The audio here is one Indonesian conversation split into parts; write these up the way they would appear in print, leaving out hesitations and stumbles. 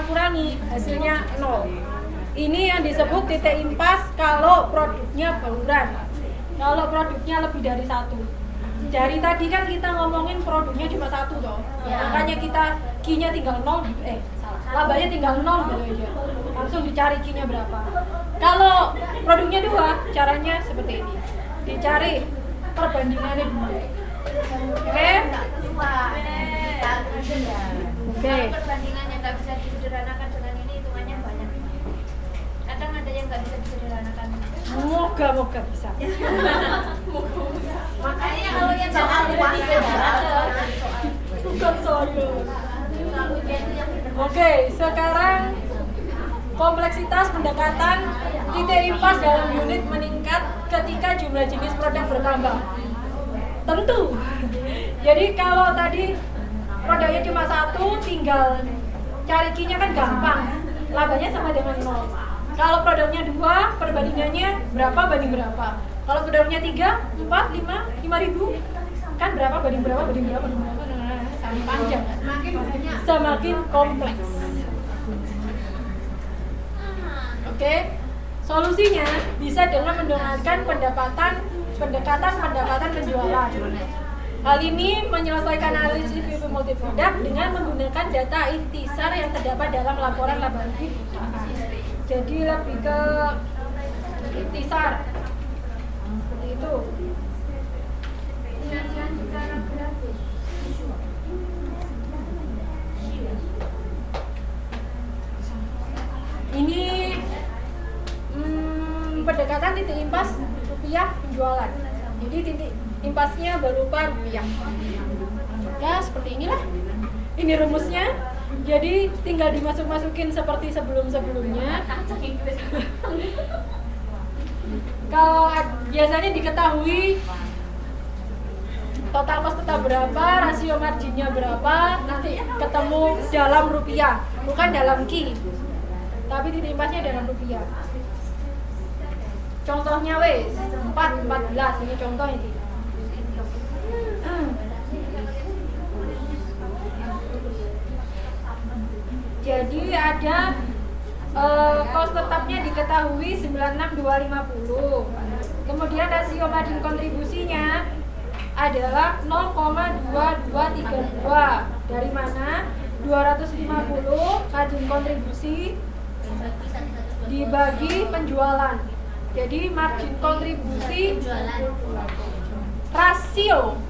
kurangi, hasilnya 0. Ini yang disebut titik impas kalau produknya bauran. Kalau produknya lebih dari 1. Dari tadi kan kita ngomongin produknya cuma 1 toh. Makanya kita Q-nya tinggal 0, labanya tinggal 0 gitu aja. Langsung dicari Q-nya berapa. Kalau produknya 2, caranya seperti ini. Dicari perbandingannya dulu. Oke? Oke. Perbandingan yang nggak bisa disederhanakan dengan ini hitungannya banyak. Kadang ada yang nggak bisa disederhanakan. Moga-moga bisa. Makanya kalau yang soal disederhanakan, Bukan saya. Oke, sekarang kompleksitas pendekatan titik impas dalam unit meningkat ketika jumlah jenis produk bertambah. Tentu. Jadi kalau tadi produknya cuma 1, tinggal cari Q-nya kan gampang. Labanya sama dengan 0. Kalau produknya 2, perbandingannya berapa banding berapa. Kalau produknya 3, 4, 5, 5.000 kan berapa banding berapa banding berapa banding berapa. Sangat panjang. Semakin kompleks. Oke. Solusinya bisa dengan menggunakan pendekatan penjualan. Hal ini menyelesaikan analisis PV multiproduk dengan menggunakan data ikhtisar yang terdapat dalam laporan laba rugi perusahaan. Jadi lebih ke ikhtisar. Seperti itu. Ini pendekatan titik impas rupiah penjualan. Jadi titik impasnya berupa rupiah. Ya seperti inilah. Ini rumusnya. Jadi tinggal dimasuk-masukin seperti sebelum-sebelumnya. Kalau biasanya diketahui total cost tetap berapa, rasio marginnya berapa, nanti ketemu dalam rupiah, bukan dalam Q. Tapi titik impasnya dalam rupiah. Contohnya wes 414 ini contoh ini. Jadi ada cost tetapnya diketahui 96250. Kemudian rasio margin kontribusinya adalah 0,2232. Dari mana? 250 margin kontribusi dibagi penjualan. Jadi margin kontribusi rasio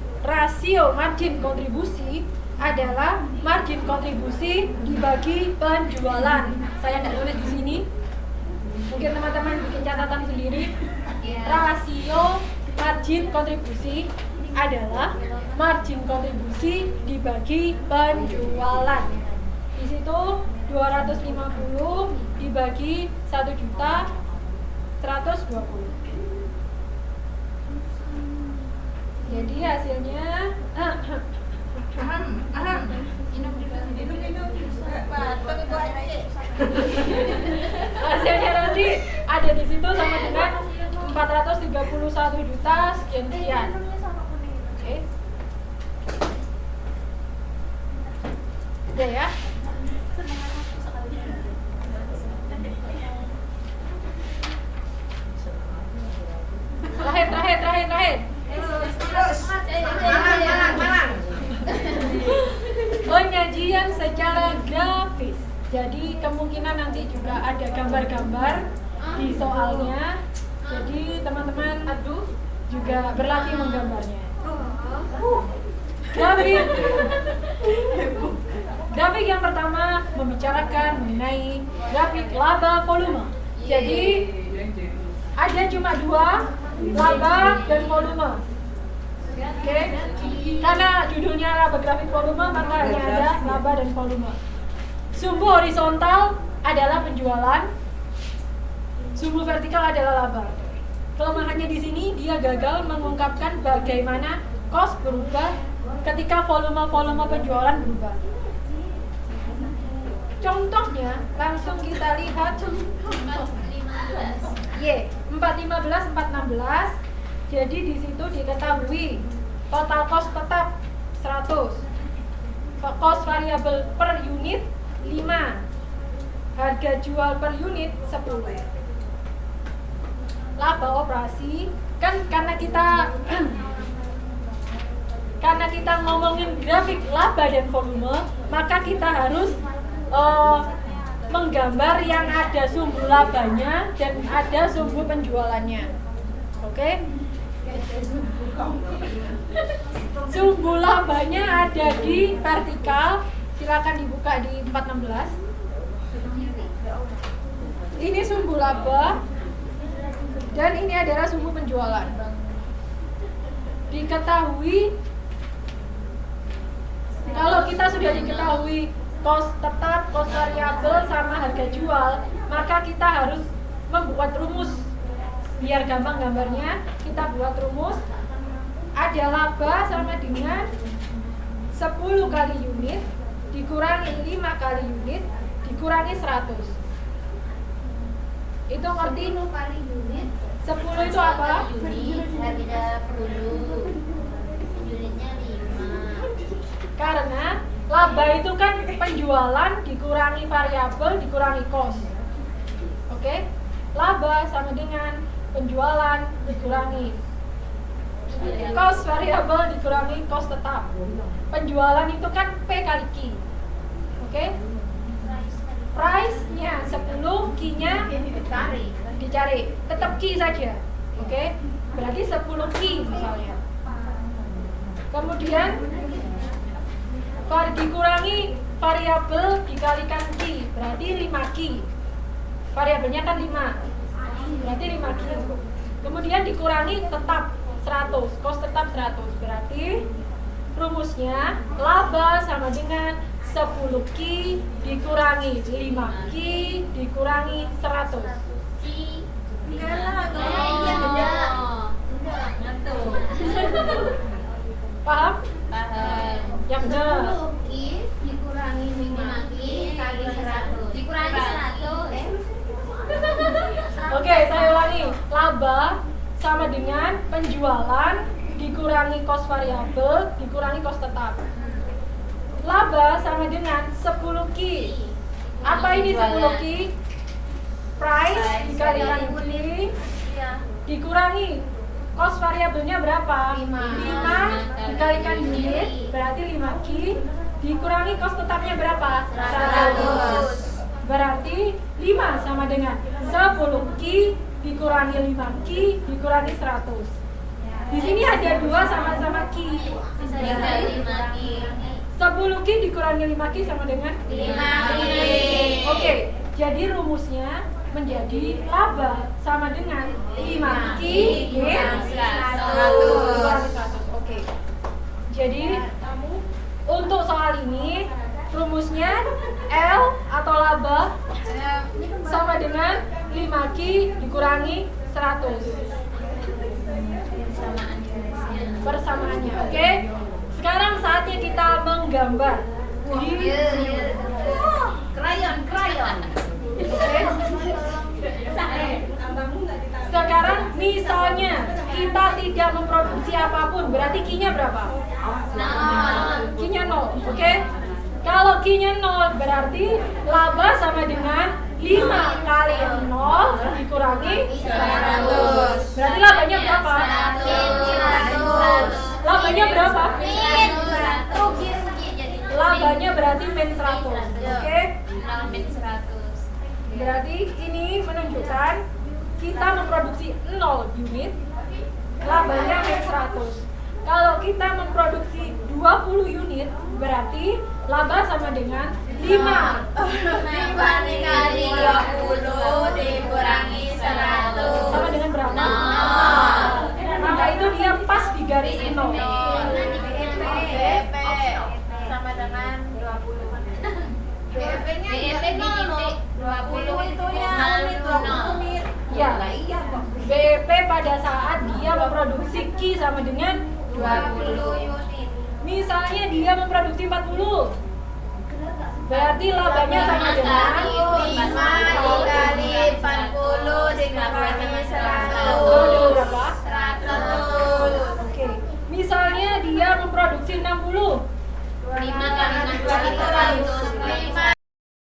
margin kontribusi adalah margin kontribusi dibagi penjualan. Saya tidak tulis di sini. Mungkin teman-teman bikin catatan sendiri. Rasio margin kontribusi adalah margin kontribusi dibagi penjualan. Di situ 250 dibagi 1.120. Jadi hasilnya hasilnya nanti ada di situ sama dengan 431 juta sekian. Oke. Udah ya. Terakhir. Penyajian secara grafis. Jadi kemungkinan nanti juga ada gambar-gambar di soalnya. Jadi teman-teman juga berlatih menggambarnya. Grafik yang pertama membicarakan mengenai grafik laba volume. Jadi ada cuma 2, laba dan volume. Oke. Karena judulnya laba grafik volume, maka hanya ada laba dan volume. Sumbu horizontal adalah penjualan, sumbu vertikal adalah laba. Kelemahannya di sini dia gagal mengungkapkan bagaimana cost berubah ketika volume penjualan berubah. Contohnya langsung kita lihat 415, 416. Jadi di situ diketahui total cost tetap 100. Cost variabel per unit 5. harga jual per unit 10. Laba operasi kan karena kita ngomongin grafik laba dan volume, maka kita harus menggambar yang ada sumbu labanya dan ada sumbu penjualannya. Oke? Sumbu labanya ada di vertikal, silakan dibuka di 416. Ini sumbu laba dan ini adalah sumbu penjualan. Diketahui, kalau kita sudah diketahui kos tetap, kos variabel sama harga jual, maka kita harus membuat rumus. Biar gampang gambarnya, kita buat rumus. Ada laba sama dengan 10 kali unit dikurangi 5 kali unit dikurangi 100. Itu ngerti? 10 kali unit. 10 itu apa? Unit harga 10. Unitnya 5. Karena laba itu kan penjualan dikurangi variabel dikurangi kos. Oke? Laba sama dengan penjualan dikurangi kos variabel dikurangi kos tetap. Penjualan itu kan P kali Q. Oke? Price-nya 10, Q-nya dicari. Tetap Q saja. Oke? Berarti 10 Q misalnya. Kemudian dikurangi variabel dikalikan Q, berarti 5 Q. Variabelnya kan 5. Berarti 5 Q. Kemudian dikurangi tetap 100, kos tetap 100. Berarti rumusnya laba sama dengan 10 Q dikurangi 5 Q dikurangi 100. Enggak lah, Paham? Paham. Yang benar. 10 Q dikurangi 5 Q kali 100. Dikurangi 100. Oke, saya ulangi. Laba sama dengan penjualan dikurangi kos variabel dikurangi kos tetap. Laba sama dengan 10 Q. Apa ini 10 Q? Price dikalikan Q dikurangi kos variabelnya berapa? 5 dikalikan unit berarti 5 Q dikurangi kos tetapnya berapa? 100. Berarti 5 sama dengan 10 Q dikurangi 5 Q dikurangi 100. Di sini ada 2 sama-sama Q. 10 Q dikurangi 5 Q sama dengan 5 Q. Oke, jadi rumusnya menjadi laba sama dengan 5 Q dikurangi 100. Oke. Jadi untuk soal ini rumusnya L atau laba sama dengan 5 Q dikurangi 100. Persamaannya, oke? Sekarang saatnya kita menggambar. Krayon. Sekarang misalnya kita tidak memproduksi apapun, berarti Q-nya berapa? Q-nya 0, oke? Kalau Q-nya 0 berarti laba sama dengan 5 kali 0 dikurangi 100. Berarti labanya berapa? 100. Labanya berapa? Rugi. Labanya berarti min 100. Oke? Min 100. Berarti ini menunjukkan kita memproduksi 0 unit, labanya min 100. Kalau kita memproduksi 20 unit, berarti laba sama dengan 5 kali 20 dikurangi 100 sama dengan berapa? Maka itu dia pas di garis 0. BP sama dengan 20. BP-nya di 20 itu ya unit 20 unit. Ya, BP pada saat dia memproduksi Q sama dengan 20 unit. Misalnya dia memproduksi 40, berarti labanya sama dengan 5 dikali 40 dikurangi 100. berapa? 100. Oke. Misalnya dia memproduksi 60, 5 kali 60 100. 5